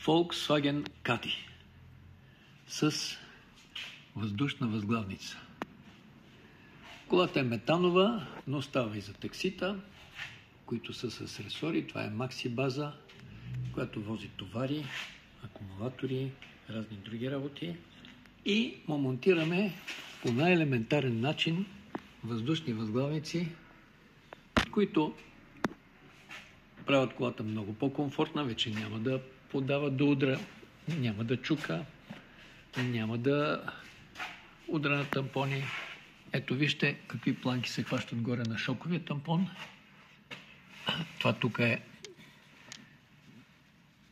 Volkswagen Caddy с въздушна възглавница. Колата е метанова, но става и за таксита, които са с ресори. Това е Maxi база, която вози товари, акумулатори, разни други работи. И му монтираме по най-елементарен начин въздушни възглавници, които правят колата много по-комфортна. Вече няма да подава до удра, няма да чука, няма да удра на тампони. Ето вижте какви планки се хващат горе на шоковия тампон. Това тук е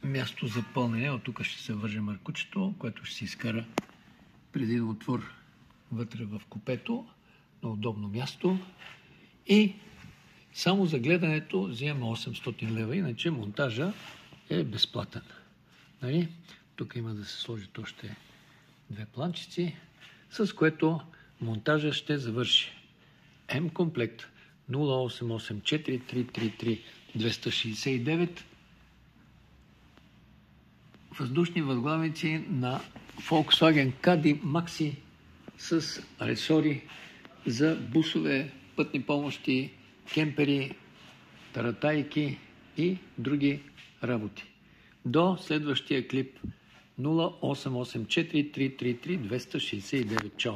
място за пълнене. От тук ще се върже маркучето, което ще се изкара преди да отвор вътре в купето на удобно място. И само за гледането взема 800 лева, иначе монтажа е безплатен. Нали? Тук има да се сложат още две планчици, с което монтажа ще завърши. М-комплект 0884-333-269 въздушни възглавници на Volkswagen Caddy Maxi с ресори за бусове, пътни помощи, кемпери, таратайки и други работи. До следващия клип 0884-333-269. Чао!